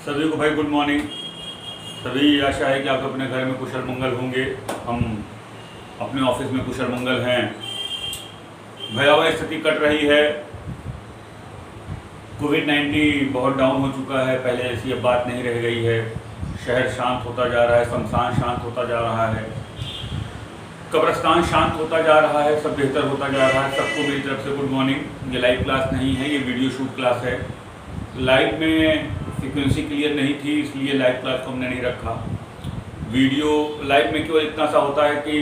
सभी को भाई गुड मॉर्निंग। सभी आशा है कि आप अपने घर में कुशल मंगल होंगे। हम अपने ऑफिस में कुशल मंगल हैं। भयावह स्थिति कट रही है। कोविड-19 बहुत डाउन हो चुका है। पहले ऐसी अब बात नहीं रह गई है। शहर शांत होता जा रहा है, शमशान शांत होता जा रहा है, कब्रिस्तान शांत होता जा रहा है, सब बेहतर होता जा रहा है। सबको मेरी तरफ से गुड मॉर्निंग। ये लाइव क्लास नहीं है, ये वीडियो शूट क्लास है। लाइव में फ्रिक्वेंसी क्लियर नहीं थी, इसलिए लाइव क्लास को हमने नहीं रखा। वीडियो लाइव में केवल इतना सा होता है कि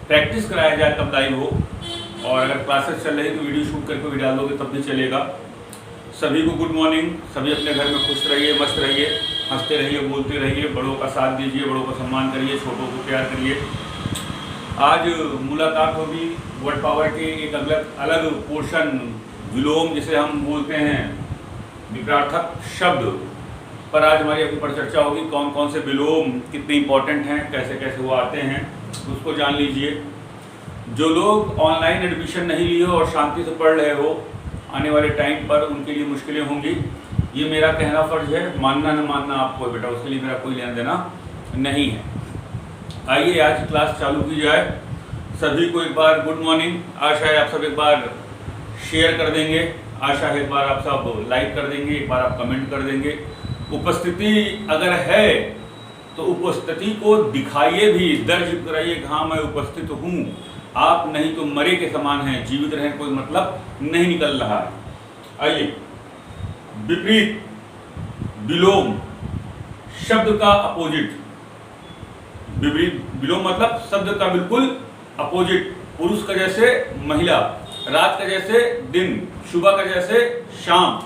प्रैक्टिस कराया जाए तब लाइव हो, और अगर क्लासेस चल रही तो वीडियो शूट करके भी डाल दोगे तब भी चलेगा। सभी को गुड मॉर्निंग। सभी अपने घर में खुश रहिए, मस्त रहिए, हंसते रहिए, बोलते रहिए, बड़ों का साथ दीजिए, बड़ों का सम्मान करिए, छोटों को प्यार करिए। आज मुलाकात होगी वर्ड पावर के एक अलग पोर्शन, विलोम जिसे हम बोलते हैं, विपरार्थक शब्द पर आज हमारी अपनी पर चर्चा होगी। कौन कौन से विलोम कितने इंपॉर्टेंट हैं, कैसे कैसे वो आते हैं, उसको जान लीजिए। जो लोग ऑनलाइन एडमिशन नहीं लिए हो और शांति से पढ़ रहे हो, आने वाले टाइम पर उनके लिए मुश्किलें होंगी। ये मेरा कहना फ़र्ज है, मानना न मानना आपको बेटा, उसके लिए मेरा कोई लेना देना नहीं है। आइए आज क्लास चालू की जाए। सभी को एक बार गुड मॉर्निंग। आशा है आप सब एक बार शेयर कर देंगे, आशा है एक बार आप सब लाइक कर देंगे, एक बार आप कमेंट कर देंगे। उपस्थिति अगर है तो उपस्थिति को दिखाइए भी, दर्ज कराइए कि हाँ मैं उपस्थित हूँ। आप नहीं तो मरे के समान हैं, जीवित रहने कोई मतलब नहीं निकल रहा है। आइए, विपरीत, विलोम शब्द का अपोजिट। विपरीत विलोम मतलब शब्द का बिल्कुल अपोजिट। पुरुष का जैसे महिला, रात का जैसे दिन, सुबह का जैसे शाम।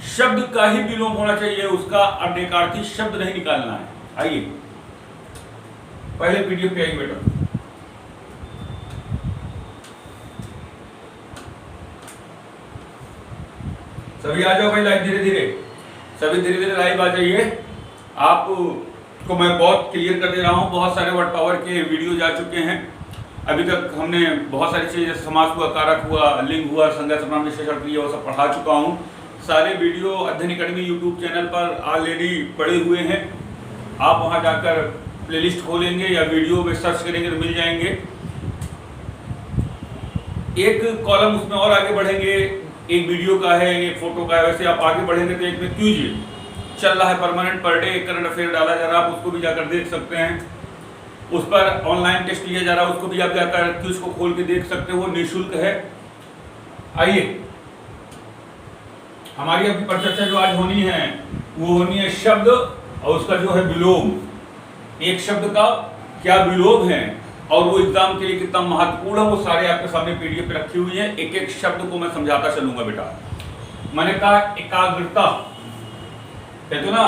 शब्द का ही विलोम होना चाहिए, उसका अनेकार्थी शब्द नहीं निकालना है। आइए पहले वीडियो पे आइए बेटा। सभी आ जाओ भाई लाइव, धीरे धीरे सभी धीरे धीरे लाइव आ जाइए। आपको मैं बहुत क्लियर कर दे रहा हूँ, बहुत सारे वर्ड पावर के वीडियो जा चुके हैं। अभी तक हमने बहुत सारी चीज़ें, समास हुआ, कारक हुआ, लिंग हुआ, संज्ञा सर्वनाम विशेषण क्रिया, वो सब पढ़ा चुका हूँ। सारे वीडियो अध्ययन अकेडमी यूट्यूब चैनल पर ऑलरेडी पड़े हुए हैं। आप वहाँ जाकर प्लेलिस्ट खोलेंगे या वीडियो में सर्च करेंगे तो मिल जाएंगे। एक कॉलम उसमें और आगे बढ़ेंगे, एक वीडियो का है, एक फोटो का है, वैसे आप आगे बढ़ेंगे तो एक में कीजिए चल रहा है permanent per day current affair डाला जा रहा है, आप उसको भी जाकर देख सकते हैं। उस पर ऑनलाइन टेस्ट लिया जा रहा है, उसको भी आप जाकर क्यूज को खोल के देख सकते हो, निःशुल्क है। आइए, हमारी अपनी परिचर्चा जो आज होनी है वो होनी है शब्द और उसका जो है विलोम। एक शब्द का क्या विलोम है और वो एग्जाम के लिए कितना महत्वपूर्ण है, वो सारे आपके सामने पीडीएफ पे रखी हुई है। एक एक शब्द को मैं समझाता चलूंगा बेटा। मैंने कहा एकाग्रता, कहते ना,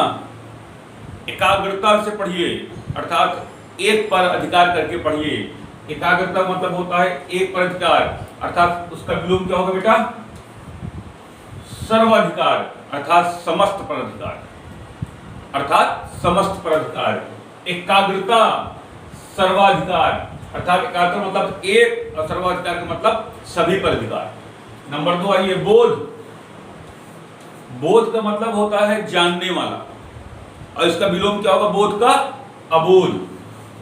एकाग्रता से पढ़िए, अर्थात एक पर अधिकार करके पढ़िए। एकाग्रता मतलब होता है एक पर अधिकार, अर्थात उसका विलोम क्या होगा बेटा? सर्वाधिकार, अर्थात समस्त पर अधिकार, अर्थात समस्त पर अधिकार। एकाग्रता, सर्वाधिकार, अर्थात एकाग्र मतलब एक और सर्वाधिकार का मतलब सभी पर अधिकार। नंबर 2 आइए, बोध। बोध का मतलब होता है जानने वाला, और इसका विलोम क्या होगा बोध का? अबोध,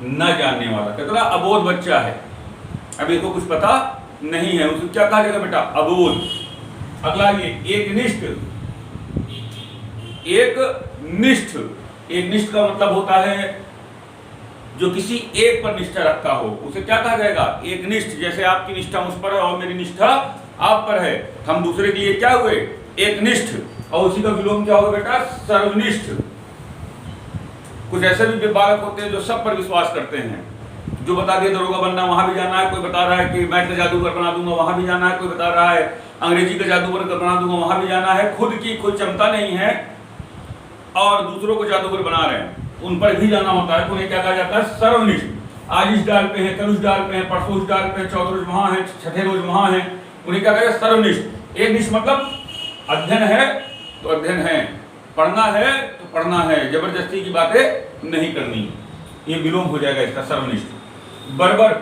न जानने वाला। कहते ना अबोध बच्चा है, अब इसको कुछ पता नहीं है, उसको क्या कहा जाएगा बेटा? अबोध। अगला ये एकनिष्ठ। एकनिष्ठ, एकनिष्ठ का मतलब होता है जो किसी एक पर निष्ठा रखता हो, उसे क्या कहा जाएगा? एकनिष्ठ। जैसे आपकी निष्ठा मुझ पर है और मेरी निष्ठा आप पर है, हम दूसरे के लिए क्या हुए? एकनिष्ठ। और उसी का विलोम क्या होगा बेटा? सर्वनिष्ठ। कुछ ऐसे भी बालक होते हैं जो सब पर विश्वास करते हैं, जो बता दिया दरोगा बनना वहां भी जाना है, कोई बता रहा है कि मैथ का जादूगर बना दूंगा वहां भी जाना है, कोई बता रहा है अंग्रेजी का जादूगर बना दूंगा वहां भी जाना है। खुद की कोई क्षमता नहीं है और दूसरों को जादूगर बना रहे हैं, उन पर भी जाना होता है, तो उन्हें क्या कहा जाता है? सर्वनिष्ठ। आज इस डाल पे है, कल उस डाल पे है, परसों उस डाल पे है, चौथे रोज वहां है, छठे रोज वहां है, उन्हें क्या कहा? सर्वनिष्ठ। एकनिष्ठ मतलब अध्ययन है तो अध्ययन है, पढ़ना है तो पढ़ना है, जबरदस्ती की बातें नहीं करनी। ये विलोम हो जाएगा इसका, सर्वनिष्ठ। बर्बर,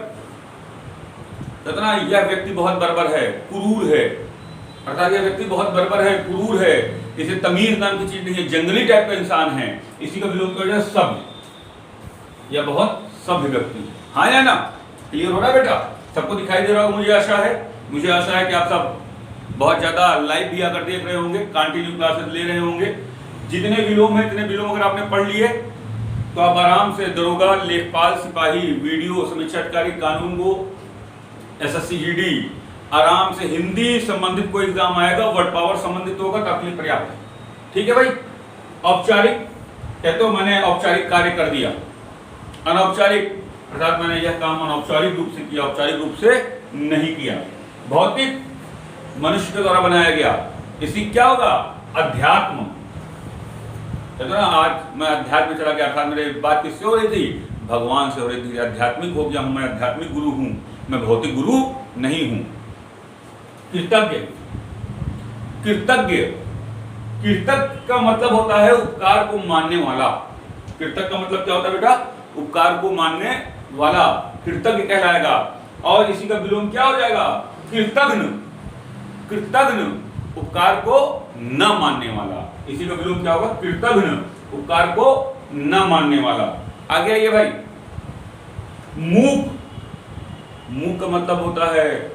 यह व्यक्ति बहुत बर्बर है, क्रूर है, अर्थात यह व्यक्ति बहुत बर्बर है, क्रूर है, इसे तमीज नाम की चीज नहीं है, जंगली टाइप का इंसान है, इसी का विलोम क्या हो जाए सभ्य या बहुत सभ्य व्यक्ति। हाँ या ना? क्लियर हो रहा है बेटा? सबको दिखाई दे रहा होगा मुझे आशा है। मुझे आशा है कि आप सब बहुत ज्यादा लाइव भी आकर देख रहे होंगे, कंटिन्यू क्लासेस ले रहे होंगे। जितने विलोम है इतने विलोम अगर आपने पढ़ लिए तो आप आराम से दरोगा, लेखपाल, सिपाही, वीडियो, समीक्षा अधिकारी, कानून गो, SSC GD, आराम से हिंदी संबंधित कोई एग्जाम आएगा, वर्ड पावर संबंधित होगा तो आपके लिए पर्याप्त है। ठीक है भाई? औपचारिक कहते हो मैंने औपचारिक कार्य कर दिया, अनौपचारिक अर्थात मैंने यह काम अनौपचारिक रूप से किया, औपचारिक रूप से नहीं किया। भौतिक मनुष्य के द्वारा बनाया गया, इसी क्या होगा? अध्यात्म। कहते ना आज मैं अध्यात्म में चला गया, अर्थात मेरी बात किससे हो रही थी? भगवान से हो रही थी। आध्यात्मिक हो गया हूं, मैं आध्यात्मिक गुरु हूं, मैं भौतिक गुरु नहीं हूं। कृतज्ञ, कृतज्ञ, कृतज्ञ का मतलब होता है उपकार को मानने वाला। कृतज्ञ का मतलब क्या होता है बेटा? उपकार को मानने वाला कृतज्ञ कहलाएगा। और इसी का विलोम क्या हो जाएगा? कृतघ्न। कृतघ्न उपकार को न मानने वाला, इसी का विलोम क्या होगा? कृतघ्न उपकार को न मानने वाला। आगे आइए भाई। मूक, मूक का मतलब होता है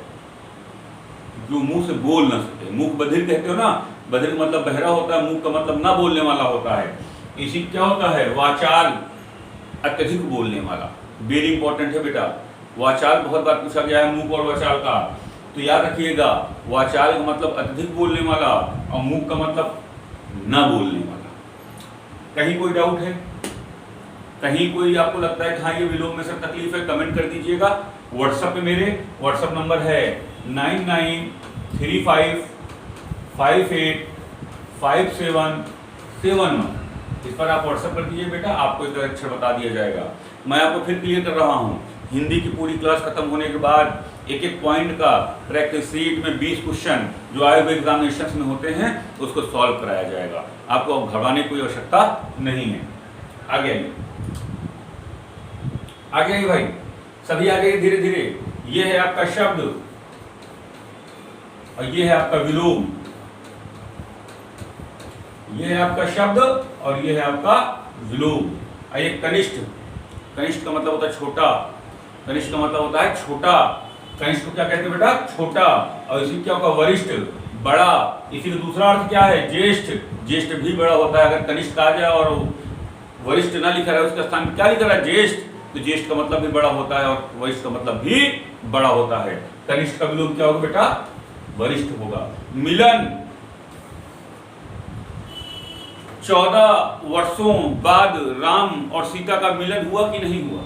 जो मुंह से बोल ना सके। मूक बधिर कहते हो ना, बधिर का मतलब बहरा होता है, मूक का मतलब ना बोलने वाला होता है। इसी क्या होता है? वाचाल, अत्यधिक बोलने वाला। वेरी इंपॉर्टेंट है बेटा, वाचाल बहुत बार पूछा गया है, मूक और वाचाल का, तो याद रखिएगा। वाचाल का मतलब अत्यधिक बोलने वाला और मूक का मतलब ना बोलने वाला। कहीं कोई डाउट है? कहीं कोई आपको लगता है कि हाँ ये विलोम में सर तकलीफ है? कमेंट कर दीजिएगा। व्हाट्सएप पे मेरे व्हाट्सएप नंबर है 9935585771। इस पर आप व्हाट्सएप कर दीजिए बेटा, आपको इसका अक्षर बता दिया जाएगा। मैं आपको फिर क्लियर कर रहा हूँ, हिंदी की पूरी क्लास खत्म होने के बाद एक एक पॉइंट का प्रैक्टिस सीट में 20 क्वेश्चन जो आए हुए एग्जामिनेशन में होते हैं उसको सॉल्व कराया जाएगा। आपको घबराने की कोई आवश्यकता नहीं है। आगे आइए, आगे आइए भाई, सभी आगे धीरे धीरे। ये है आपका शब्द और ये है आपका विलोम। ये है आपका शब्द और ये है आपका विलोम। आइए कनिष्ठ, कनिष्ठ का मतलब होता है छोटा, कनिष्ठ का मतलब होता है छोटा। कनिष्ठ को क्या कहते हैं बेटा? छोटा। और इसी क्या होगा? वरिष्ठ, बड़ा। इसी का दूसरा अर्थ क्या है? ज्येष्ठ। ज्येष्ठ भी बड़ा होता है। अगर कनिष्ठ आ जाए और वरिष्ठ ना लिखा रहा है उसका स्थान क्या लिखा रहा है? ज्येष्ठ। तो ज्येष्ठ का मतलब भी बड़ा होता है और वरिष्ठ का मतलब भी बड़ा होता है। कनिष्ठ का विलोम क्या होगा बेटा? वरिष्ठ होगा। मिलन, 14 वर्षों बाद राम और सीता का मिलन हुआ कि नहीं हुआ?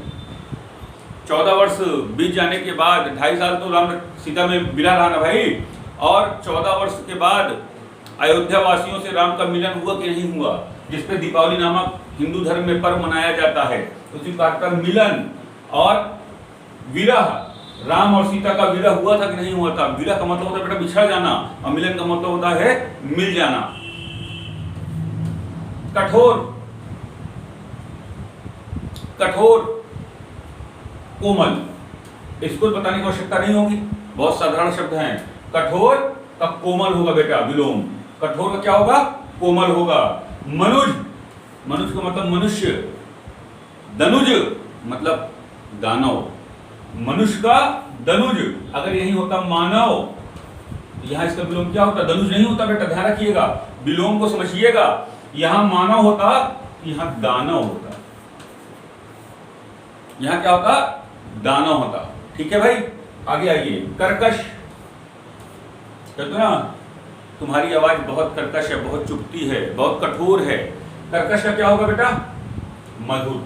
14 वर्ष बीत जाने के बाद, 2.5 साल तो राम सीता में विरह रहा ना भाई, और 14 वर्ष के बाद अयोध्या वासियों से राम का मिलन हुआ कि नहीं हुआ? जिसपे दीपावली नामक हिंदू धर्म में पर्व मनाया जाता है। उसी बात का मिलन और विरह, राम और सीता का विरह हुआ था कि नहीं हुआ था? विरह का मतलब होता है बेटा बिछड़ जाना और मिलन का मतलब होता है मिल जाना। कठोर, कठोर, कोमल, इसको बताने की आवश्यकता नहीं होगी, बहुत साधारण शब्द हैं। कठोर का कोमल होगा बेटा विलोम। कठोर का क्या होगा? कोमल होगा। मनुज, मनुज का मतलब मनुष्य। दनुज मतलब दानव। मनुष्य का दनुज, अगर यही होता मानव, यहां इसका विलोम क्या होता? दनुज नहीं होता बेटा, ध्यान रखिएगा, विलोम को समझिएगा। यहां मानव होता, यहां दानव होता। यहां क्या होता? दानव होता। ठीक है भाई, आगे आइए। कर्कश, कहते ना तुम्हारी आवाज बहुत कर्कश है, बहुत चुभती है, बहुत कठोर है। कर्कश का क्या होगा बेटा? मधुर।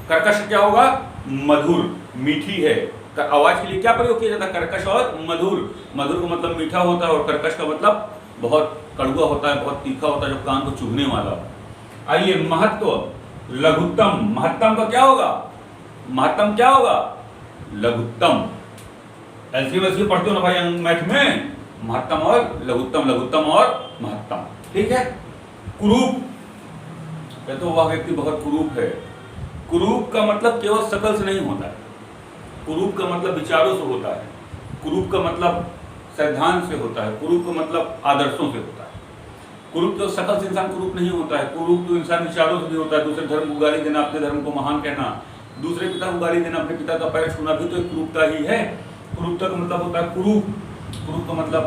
कर्कश क्या होगा? मधुर, मीठी है। आवाज के लिए क्या प्रयोग किया जाता है? कर्कश और मधुर। मधुर का मतलब मीठा होता है और कर्कश का मतलब बहुत कड़वा होता है, बहुत तीखा होता है, जो कान को चुभने वाला। आइए महत्व, लघुत्तम। महत्तम का क्या होगा? महत्तम क्या होगा? लघुत्तम। एलसीएम पढ़ते हो ना भाई मैथ में, महत्तम और लघुत्तम, लघुत्तम और महत्तम। ठीक है। कुरूप, कहते वह व्यक्ति बहुत कुरूप है। कुरूप का मतलब केवल शकल से नहीं होता है, कुरूप का मतलब विचारों से होता है, कुरूप का मतलब सिद्धांत से होता है, कुरूप का मतलब आदर्शों से होता है। कुरूप तो सकल से इंसान कुरूप नहीं होता है। कुरूप तो इंसान विचारों से भी होता है। दूसरे धर्म को गाली देना, अपने धर्म को महान कहना, दूसरे पिता को गाली देना, अपने पिता का पैर छूना भी तो एक कुरूपता ही है। कुरूपता का मतलब होता है कुरूप। कुरूप का मतलब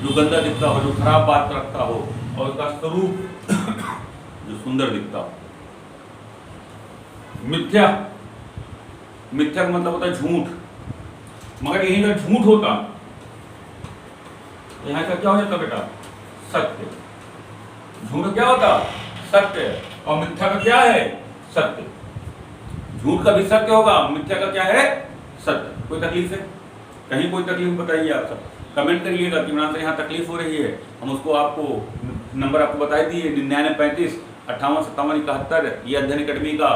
जो गंदा दिखता हो, जो खराब बात रखता हो, और उसका स्वरूप जो सुंदर दिखता हो। मिथ्या, मिथ्या का मतलब होता है झूठ। मगर यहीं का झूठ होता, यहाँ का क्या हो जाता बेटा? सत्य। झूठ क्या होता? सत्य। और मिथ्या का क्या है? सत्य। झूठ का भी सत्य होगा, मिथ्या का क्या है? सत्य। कोई तकलीफ है? कहीं कोई तकलीफ बताइए आप सब, कमेंट करिएगा कि इमरान से यहाँ तकलीफ हो रही है। हम उसको आपको नंबर आपको बता दिए 9935 58 57 71। ये अध्ययन अकेडमी का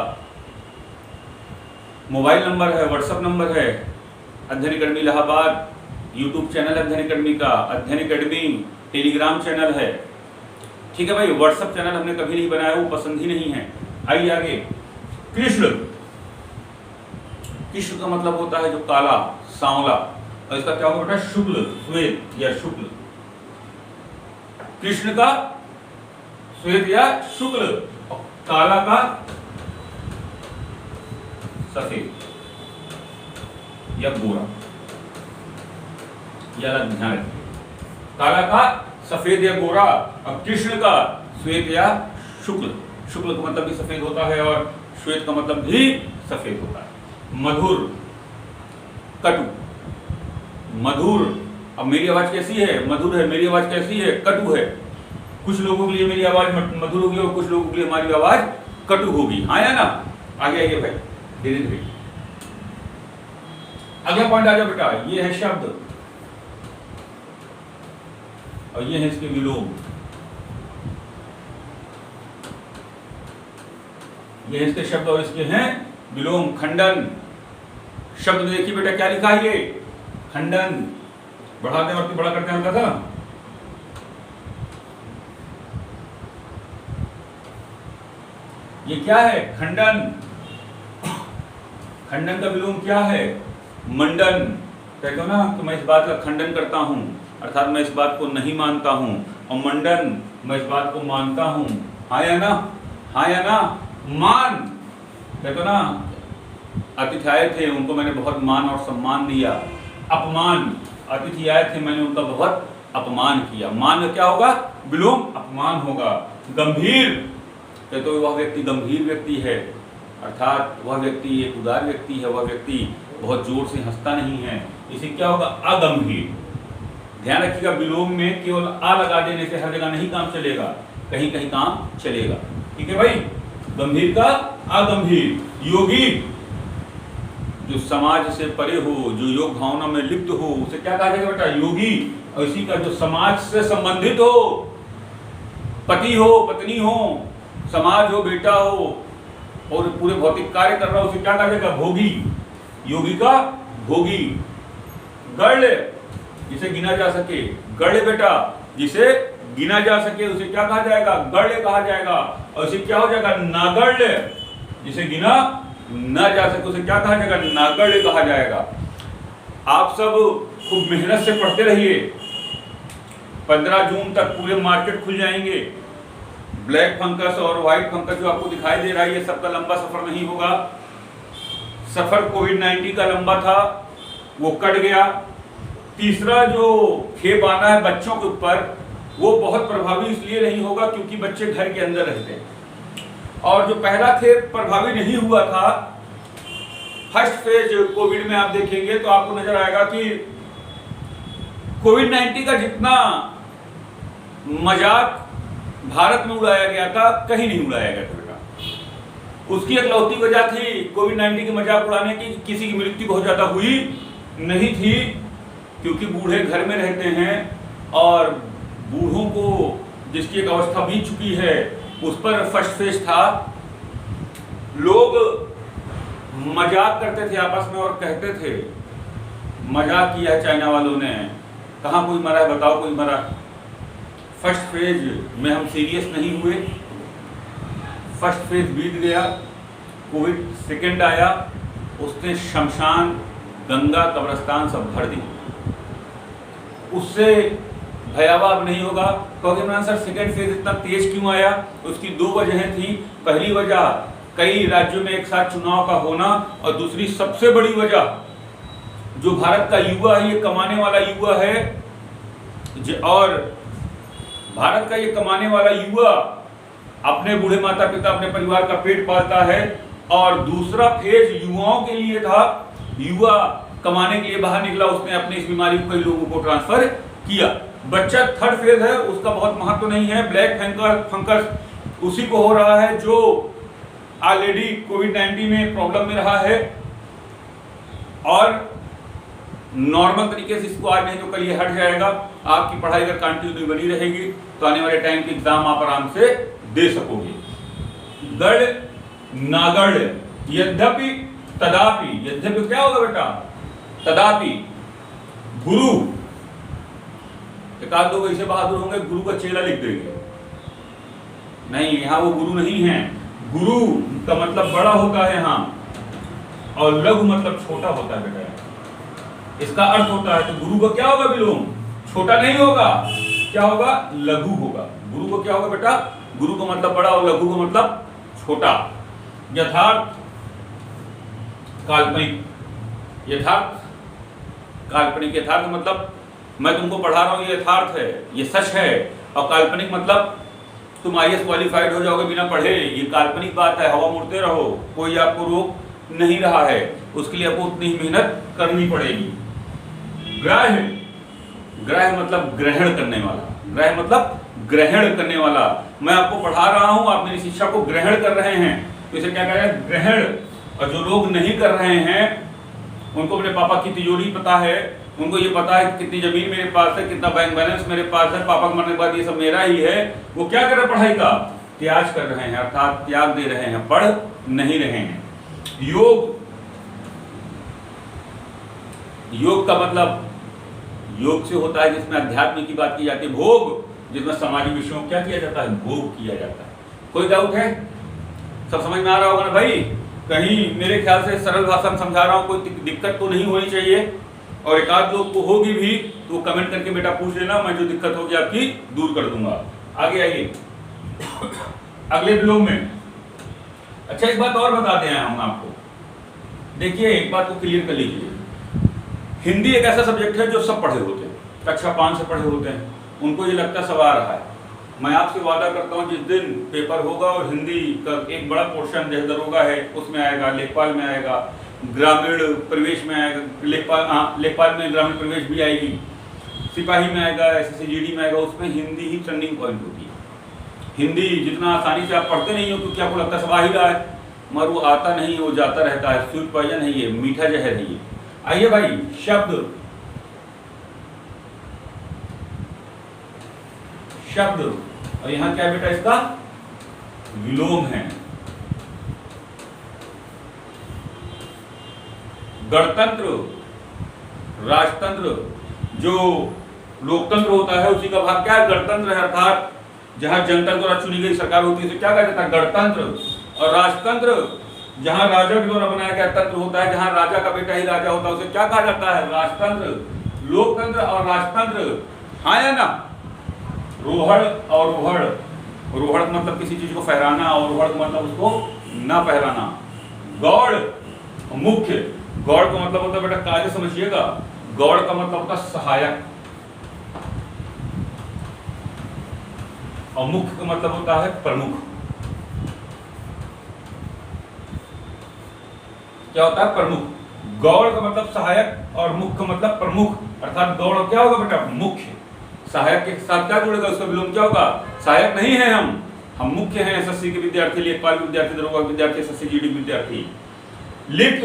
मोबाइल नंबर है, व्हाट्सएप नंबर है। अध्ययन अकेडमी इलाहाबाद यूट्यूब चैनल अध्ययन अकेडमी का, अध्ययन अकेडमी टेलीग्राम चैनल है। ठीक है भाई, व्हाट्सएप चैनल हमने कभी नहीं बनाया, वो पसंद ही नहीं है। आइए आगे। कृष्ण, कृष्ण का मतलब होता है जो काला, सांवला, और इसका क्या होगा बेटा? शुक्ल, श्वेत या शुक्ल। कृष्ण का श्वेत या शुक्ल, काला का सफेद या गोरा। या ध्यान रखिए, काला का सफेद या गोरा, और कृष्ण का श्वेत या शुक्ल। शुक्ल का मतलब भी सफेद होता है और श्वेत का मतलब भी सफेद होता है। मधुर, कटु, मधुर। अब मेरी आवाज कैसी है? मधुर है। मेरी आवाज कैसी है? कटु है। कुछ लोगों के लिए मेरी आवाज मधुर होगी और कुछ लोगों के लिए हमारी आवाज कटु होगी। हाँ या ना? आगे आइए भाई, धीरे धीरे। अगला पॉइंट आ जाओ बेटा। ये है शब्द और ये है इसके विलोम। ये है इसके शब्द और इसके हैं विलोम। खंडन, शब्द में देखिए बेटा क्या लिखा है? ये खंडन। बढ़ाते हैं, बड़ा करते हैं हल्का सा। ये क्या है? खंडन। खंडन का विलोम क्या है? मंडन। कहते हो ना कि मैं इस बात का खंडन करता हूं, अर्थात मैं इस बात को नहीं मानता हूं। और मंडन, मैं इस बात को मानता हूं। हाँ या ना? हाँ या ना? मान, कहते हो ना अतिथि आए थे, उनको मैंने बहुत मान और सम्मान दिया। अपमान, अतिथि आए थे, मैंने उनका बहुत अपमान किया। मान में क्या होगा? विलोम अपमान होगा। गंभीर, कहते हो वह व्यक्ति गंभीर व्यक्ति है, अर्थात वह व्यक्ति एक उदार व्यक्ति है, वह व्यक्ति बहुत जोर से हंसता नहीं है। इसे क्या होगा? अगंभीर। ध्यान रखिएगा, विलोम में केवल आ लगा देने से हर जगह नहीं काम चलेगा, कहीं कहीं काम चलेगा। ठीक है भाई? गंभीर का अगंभीर। योगी, जो समाज से परे हो, जो योग भावना में लिप्त हो, उसे क्या कहा जाएगा बेटा? योगी। और इसी का जो समाज से संबंधित हो, पति हो, पत्नी हो, समाज हो, बेटा हो, और पूरे भौतिक कार्य कर रहा हो, उसे क्या कहा जाएगा? भोगी। योगी का भोगी। गढ़, जिसे गिना जा सके। गढ़ बेटा, जिसे गिना जा सके उसे क्या कहा जाएगा? गढ़ कहा जाएगा। और इसे क्या हो जाएगा? नागढ़, जिसे गिना न जा सके उसे क्या कहा जाएगा? नागढ़ कहा जाएगा। आप सब खूब मेहनत से पढ़ते रहिए। 15 जून तक पूरे मार्केट खुल जाएंगे। ब्लैक फंगस और व्हाइट फंगस जो आपको दिखाई दे रहा है, ये सबका लंबा सफर नहीं होगा। सफर कोविड-19 का लंबा था, वो कट गया। तीसरा जो खेप आना है बच्चों के ऊपर, वो बहुत प्रभावी इसलिए नहीं होगा क्योंकि बच्चे घर के अंदर रहते हैं। और जो पहला खेप प्रभावी नहीं हुआ था, फर्स्ट फेज कोविड में आप देखेंगे तो आपको नजर आएगा कि कोविड-19 का जितना मजाक भारत में उड़ाया गया था, कहीं नहीं उड़ाया गया था बेटा। उसकी इकलौती वजह थी कोविड-19 के मजाक उड़ाने की, किसी की मृत्यु बहुत ज्यादा हुई नहीं थी, क्योंकि बूढ़े घर में रहते हैं और बूढ़ों को जिसकी एक अवस्था बीत चुकी है उस पर फर्स्ट फेज था। लोग मजाक करते थे आपस में और कहते थे, मजाक किया चाइना वालों ने, कहाँ कोई मरा है बताओ, कोई मरा। फर्स्ट फेज में हम सीरियस नहीं हुए, फर्स्ट फेज बीत गया, कोविड सेकेंड आया, उसने शमशान, गंगा, कब्रिस्तान सब भर दी। उससे भयावह अब नहीं होगा। कहोगे इमरान सर सेकेंड फेज इतना तेज क्यों आया? उसकी दो वजहें थी। पहली वजह कई राज्यों में एक साथ चुनाव का होना, और दूसरी सबसे बड़ी वजह जो भारत का युवा है, ये कमाने वाला युवा है, और भारत का ये कमाने वाला युवा अपने बूढ़े माता पिता अपने परिवार का पेट पालता है। और दूसरा फेज युवाओं के लिए था, युवा कमाने के लिए बाहर निकला, उसने अपनी इस बीमारी को कई लोगों को ट्रांसफर किया। बच्चा थर्ड फेज है, उसका बहुत महत्व नहीं है। ब्लैक फंगस उसी को हो रहा है जो ऑलरेडी कोविड-19 में प्रॉब्लम में रहा है, और नॉर्मल तरीके से इसको आज नहीं तो कल ये हट जाएगा। आपकी पढ़ाई अगर कंटिन्यू बनी रहेगी तो आने वाले टाइम के एग्जाम आप आराम से दे सकोगे। गढ़ नागढ़ यद्यपि तदापि, यद्यपि क्या होगा बेटा? तदापि गुरु, एक आध लोग ऐसे बहादुर होंगे गुरु का चेला लिख देंगे। नहीं, यहाँ वो गुरु नहीं है। गुरु का मतलब बड़ा होता है यहाँ, और लघु मतलब छोटा होता है बेटा। इसका अर्थ होता है तो गुरु का क्या होगा विलोम? छोटा नहीं होगा, क्या होगा? लघु होगा। गुरु को क्या होगा बेटा? गुरु का मतलब बड़ा और लघु का मतलब छोटा। यथार्थ काल्पनिक, यथार्थ काल्पनिक। यथार्थ मतलब मैं तुमको पढ़ा रहा हूँ, ये यथार्थ है, ये सच है। और काल्पनिक मतलब तुम IAS क्वालिफाइड हो जाओगे बिना पढ़े, ये काल्पनिक बात है। हवा मुड़ते रहो, कोई आपको रोक नहीं रहा है, उसके लिए आपको उतनी ही मेहनत करनी पड़ेगी। ग्राह्य, ग्राह्य मतलब ग्रहण करने वाला, ग्राह्य मतलब ग्रहण करने वाला। मैं आपको पढ़ा रहा हूँ, आप मेरी शिक्षा को ग्रहण कर रहे हैं, तो इसे क्या कहें? ग्रहण। और जो लोग नहीं कर रहे हैं उनको अपने पापा की तिजोरी पता है, उनको ये पता है कितनी जमीन मेरे पास है, कितना बैंक बैलेंस मेरे पास है, पापा के मरने के बाद ये सब मेरा ही है। वो क्या कर रहे हैं? पढ़ाई का त्याग कर रहे हैं, अर्थात त्याग दे रहे हैं, पढ़ नहीं रहे हैं। योग, योग का मतलब योग से होता है जिसमें अध्यात्म की बात की जाती है। भोग, जिसमें सामाजिक विषयों को क्या किया जाता है? भोग किया जाता है। कोई डाउट है? सब समझ में आ रहा होगा ना भाई? कहीं मेरे ख्याल से सरल भाषा में समझा रहा हूँ, कोई दिक्कत तो नहीं होनी चाहिए। और एक आध लोग को होगी भी तो कमेंट करके बेटा पूछ लेना, मैं जो दिक्कत होगी आपकी दूर कर दूंगा। आगे आइए अगले ब्लॉग में। अच्छा, एक बात और बताते हैं हम आपको। देखिए, एक बात को क्लियर कर लीजिए, हिंदी एक ऐसा सब्जेक्ट है जो सब पढ़े होते हैं, कक्षा 5 से पढ़े होते हैं, उनको ये लगता सब आ रहा है। मैं आपसे वादा करता हूँ जिस दिन पेपर होगा और हिंदी का एक बड़ा पोर्शन जैसे दरोगा है उसमें आएगा, लेखपाल में आएगा, ग्रामीण परिवेश में आएगा, लेखपाल में ग्रामीण परिवेश भी आएगी, सिपाही में आएगा, SSC GD में आएगा, उसमें हिंदी ही टर्निंग पॉइंट होती है। हिंदी जितना आसानी से आप पढ़ते नहीं हो क्योंकि आपको लगता सब आ ही रहा है, मगर वो आता नहीं, वो जाता रहता है। स्वीट पॉइजन है ये, मीठा जहर है ये। आइए भाई, शब्द, शब्द, और यहां क्या बेटा? इसका विलोम है। गणतंत्र, राजतंत्र, जो लोकतंत्र होता है उसी का भाग क्या है? गणतंत्र है, अर्थात जहां जनता द्वारा चुनी गई सरकार होती है उसे क्या कहा जाता है? गणतंत्र। और राजतंत्र जहां राजा के द्वारा बनाया गया तंत्र होता है, जहां राजा का बेटा ही राजा होता है, उसे क्या कहा जाता है? राजतंत्र। लोकतंत्र और राजतंत्र, हाँ या ना? रोहड़ और रोहड़, रोहड़ मतलब किसी चीज को फहराना और रोहड़ मतलब उसको ना फहराना। गौड़, मुख्य, गौड़ का मतलब होता है बेटा कार्य, समझिएगा, गौड़ का मतलब होता है सहायक, और मुख्य का मतलब होता है प्रमुख। क्या होता है? प्रमुख। गौड़ का मतलब सहायक और मुख्य का मतलब प्रमुख, अर्थात गौड़ क्या होगा बेटा? मुख्य। सहायक के साथ क्या जुड़ेगा? उसका विलोम क्या होगा? सहायक नहीं है हम मुख्य हैं। SSC के विद्यार्थी, लेखपाल के विद्यार्थी, दरोगा के विद्यार्थी, SSC GD के विद्यार्थी। लिप्त,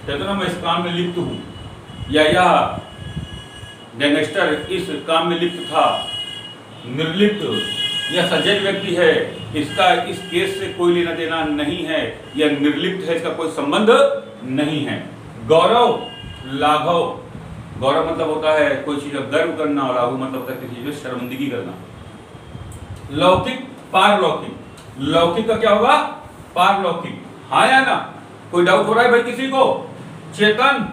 कहते ना मैं इस काम में लिप्त हूं, या यह गैंगस्टर इस काम में लिप्त था। निर्लिप्त, यह सज्जन व्यक्ति है, इसका इस केस से कोई लेना देना नहीं है, यह निर्लिप्त है, इसका कोई संबंध नहीं है। गौरव, लाघव, गौरव मतलब होता है कोई चीज का गर्व करना, और लाघव मतलब होता है किसी चीज में शर्मिंदगी करना। लौकिक, पारलौकिक, लौकिक का क्या होगा? पारलौकिक, हाँ या ना? कोई डाउट हो रहा है भाई किसी को? चेतन,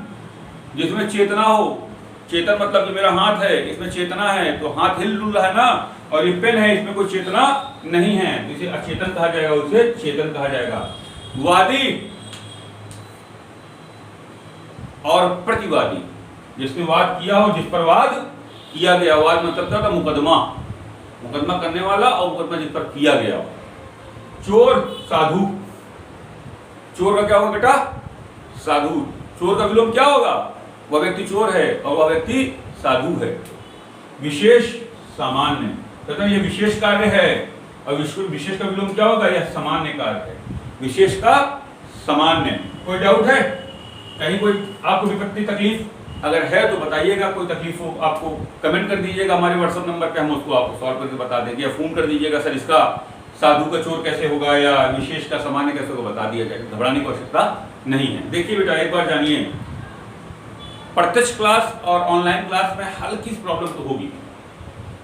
जिसमें चेतना हो, चेतन मतलब जो मेरा हाथ है इसमें चेतना है, तो हाथ हिल डुल रहा है ना, और ये पेन है इसमें कोई चेतना नहीं है, तो इसे अचेतन कहा जाएगा, उसे चेतन कहा जाएगा। वादी और प्रतिवादी, जिसने वाद किया हो, जिस पर वाद किया गया। वाद मतलब क्या था? मुकदमा, मुकदमा करने वाला और मुकदमा जिस पर किया गया हो। चोर साधु, चोर का क्या होगा बेटा? साधु। चोर का विलोम क्या होगा? वह व्यक्ति चोर है और वह व्यक्ति साधु है। विशेष सामान्य, कहते हैं ये विशेष कार्य है, और विशेष का विलोम क्या होगा? यह सामान्य कार्य है। विशेष का सामान्य। कोई डाउट है? कहीं कोई आपको विपत्ति तकलीफ अगर है तो बताइएगा, कोई तकलीफ हो आपको कमेंट कर दीजिएगा हमारे व्हाट्सएप नंबर पे, हम उसको आपको सॉल्व करके बता देंगे, या फोन कर दीजिएगा, सर इसका साधु का चोर कैसे होगा या विशेष का सामान्य कैसे होगा, बता दिया जाएगा, घबराने की आवश्यकता नहीं है। देखिए बेटा, एक बार जानिए, प्रत्यक्ष क्लास और ऑनलाइन क्लास में हल्की सी प्रॉब्लम तो होगी,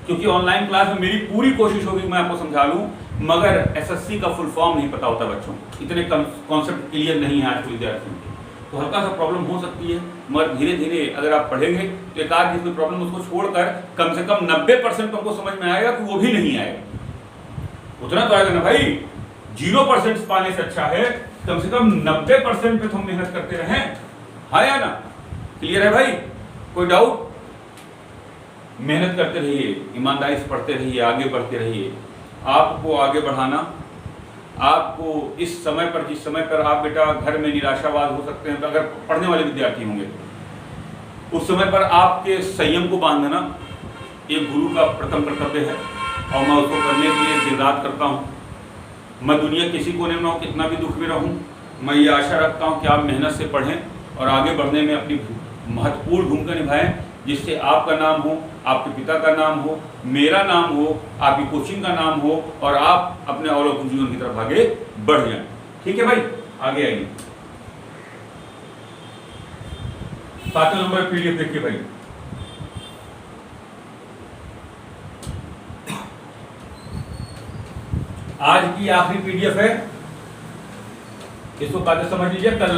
क्योंकि ऑनलाइन क्लास में मेरी पूरी कोशिश होगी मैं आपको समझा लूं, मगर एसएससी का फुल फॉर्म नहीं पता होता बच्चों को, इतने कॉन्सेप्ट क्लियर नहीं है आज के विद्यार्थियों के, तो हल्का सा प्रॉब्लम हो सकती है, मगर धीरे धीरे अगर आप पढ़ेंगे तो एक आध जिसमें प्रॉब्लम उसको छोड़कर कम से कम 90% तो हमको समझ में आएगा कि वो भी नहीं आएगा, उतना तो आएगा ना भाई। 0% पाने से अच्छा है कम से कम 90% पे तो हम मेहनत करते रहें, हाँ या ना? क्लियर है भाई? कोई डाउट? मेहनत करते रहिए, ईमानदारी से पढ़ते रहिए, आगे बढ़ते रहिए। आपको आगे बढ़ाना, आपको इस समय पर, जिस समय पर आप बेटा घर में निराशावाद हो सकते हैं, तो अगर पढ़ने वाले विद्यार्थी होंगे तो उस समय पर आपके संयम को बांधना एक गुरु का प्रथम कर्तव्य है, और मैं उसको करने के लिए दिन रात करता हूँ। मैं दुनिया किसी कोने में हो, कितना भी दुख में रहूँ, मैं ये आशा रखता हूँ कि आप मेहनत से पढ़ें और आगे बढ़ने में अपनी महत्वपूर्ण भूमिका निभाएं, जिससे आपका नाम हो, आपके पिता का नाम हो, मेरा नाम हो, आपकी कोचिंग का नाम हो, और आप अपने अलौकिक जीवन की तरफ आगे बढ़ जाएं। ठीक है भाई, आगे आइए। 7 नंबर पीडीएफ देखिए भाई। आज की आखिरी पीडीएफ है, इसको बातें समझ लीजिए। कल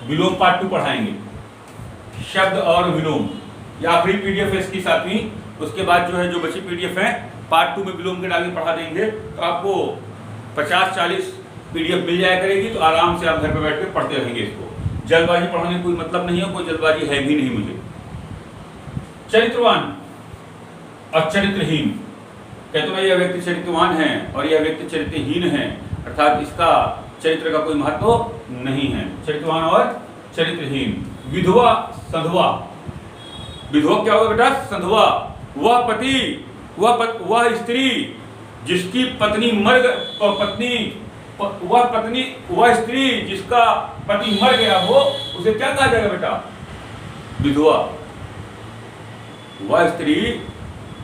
विलोम पार्ट 2 पढ़ाएंगे, शब्द और विलोम, ये आखिरी पीडीएफ है इसकी 7वीं। उसके बाद जो है, जो बची पीडीएफ है पार्ट 2 में विलोम के डाल पढ़ा देंगे, तो आपको 50-40 पीडीएफ मिल जाया करेगी, तो आराम से आप घर पे बैठ के पढ़ते रहेंगे इसको। जल्दबाजी पढ़ाने का कोई मतलब नहीं है, कोई जल्दबाजी है भी नहीं मुझे। चरित्रवान और चरित्रहीन, कहते हैं यह व्यक्ति चरित्रवान है और यह व्यक्ति चरित्रहीन है, अर्थात इसका चरित्र का कोई महत्व नहीं है। चरित्रवान और चरित्रहीन। विधवा संधवा, विधवा क्या होगा बेटा? संधवा, वह पति, वह स्त्री जिसकी पत्नी वह स्त्री जिसका पति मर गया हो, उसे क्या कहा जाएगा बेटा? विधवा। वह स्त्री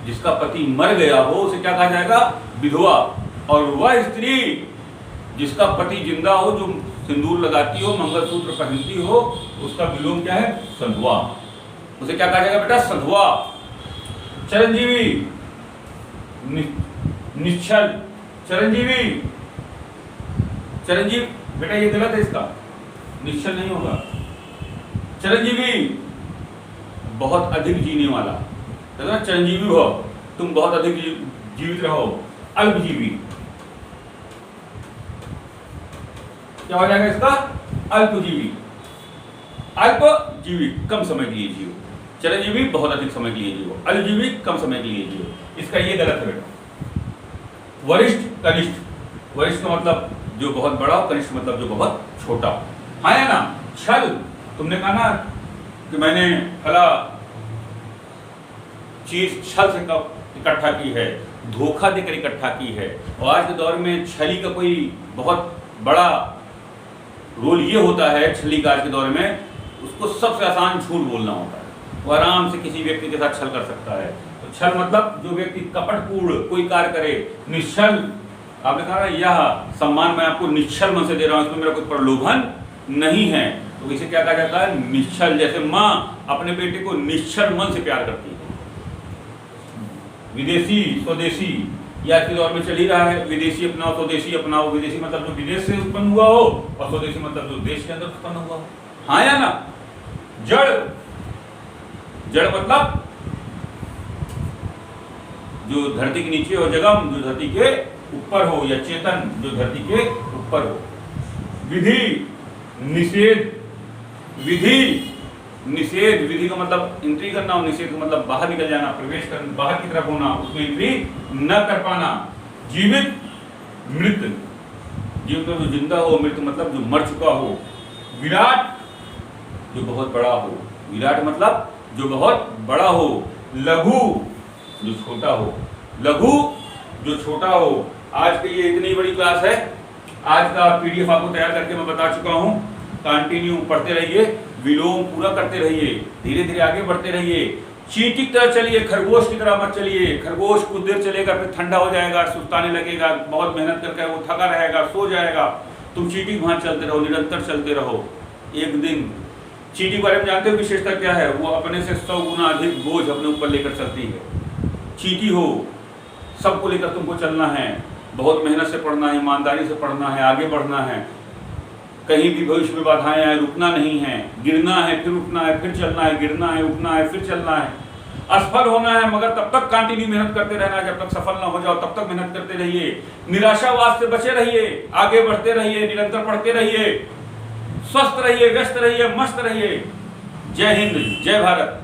जिसका पति मर गया हो, उसे क्या कहा जाएगा? विधवा। और वह स्त्री जिसका पति जिंदा हो, जो सिंदूर लगाती हो, मंगलसूत्र पहनती हो, उसका विलोम क्या है? संधवा। उसे क्या कहा जाएगा बेटा? संधवा। चिरंजीवी, निश्चल, चिरंजीवी, चिरंजीव बेटा ये गलत है, इसका निश्चल नहीं होगा। चिरंजीवी बहुत अधिक जीने वाला, कहते चिरंजीवी हो, तुम बहुत अधिक जीवित रहो। अल्पजीवी, क्या हो जाएगा इसका? अल्पजीवी। अल्पजीवी कम समय के लिए जियो, चिरंजीवी बहुत अधिक समय के लिए जियो, अल्पजीवी कम समय के लिए जियो, इसका ये गलत है बेटा। वरिष्ठ कनिष्ठ, वरिष्ठ का मतलब जो बहुत बड़ा हो, कनिष्ठ मतलब जो बहुत छोटा, हाँ या ना? छल, तुमने कहा ना कि मैंने फला चीज छल से इकट्ठा की है, धोखा देकर इकट्ठा की है, और आज के दौर में छली का कोई बहुत बड़ा रोल ये होता है, छली का आज के दौर में उसको सबसे आसान झूठ बोलना होता है, वो आराम से किसी व्यक्ति के साथ छल कर सकता है। तो छल मतलब जो व्यक्ति कपटपूर्ण कोई कार्य करे। निश्चल, आपने कहा ना यह सम्मान मैं आपको निश्चल मन से दे रहा हूँ, इसमें मेरा कोई प्रलोभन नहीं है, तो इसे क्या कहा जाता है? निश्चल। जैसे माँ अपने बेटे को निश्चल मन से प्यार करती है। विदेशी स्वदेशी, ये आज के दौर में चल ही रहा है, विदेशी अपनाओ स्वदेशी अपनाओ। विदेशी मतलब जो विदेश से उत्पन्न हुआ हो, और स्वदेशी मतलब जो देश के अंदर उत्पन्न हुआ हो, हाँ या ना? जड़, जड़ मतलब जो धरती के नीचे हो, जगम जो धरती के ऊपर हो, या चेतन जो धरती के ऊपर हो। विधि निषेध, विधि निषेध, विधि का मतलब एंट्री करना और निषेध का मतलब बाहर निकल जाना, प्रवेश करना, बाहर की तरफ होना, उसमें एंट्री न कर पाना। जीवित मृत, जीवित मतलब जो जिंदा हो, मृत मतलब जो मर चुका हो। विराट जो बहुत बड़ा हो, विराट मतलब जो बहुत बड़ा हो। लघु जो छोटा हो, लघु जो छोटा हो। आज के लिए इतनी बड़ी क्लास है, आज का पीडीएफ आपको तैयार करके मैं बता चुका हूं। कंटिन्यू पढ़ते रहिए, विलोम पूरा करते रहिए, धीरे धीरे आगे बढ़ते रहिए। चींटी की तरह चलिए, खरगोश की तरह मत चलिए। खरगोश कुछ देर चलेगा फिर ठंडा हो जाएगा, सुस्ताने लगेगा, बहुत मेहनत करके वो थका रहेगा, सो जाएगा। तुम चींटी भांति चलते रहो, निरंतर चलते रहो। एक दिन चींटी के बारे में जानते हो विशेषता क्या है? वो अपने से 100 गुना अधिक बोझ अपने ऊपर लेकर चलती है। चींटी हो, सबको लेकर तुमको चलना है, बहुत मेहनत से पढ़ना है, ईमानदारी से पढ़ना है, आगे बढ़ना है। कहीं भी भविष्य में बाधाएं आए, रुकना नहीं है, गिरना है फिर उठना है, फिर चलना है, गिरना है, उठना है, फिर चलना है। असफल होना है मगर तब तक कंटिन्यू मेहनत करते रहना है, जब तक सफल ना हो जाओ तब तक मेहनत करते रहिए। निराशावाद से बचे रहिए, आगे बढ़ते रहिए, निरंतर पढ़ते रहिए, स्वस्थ रहिए, व्यस्त रहिए, मस्त रहिए। जय हिंद, जय भारत।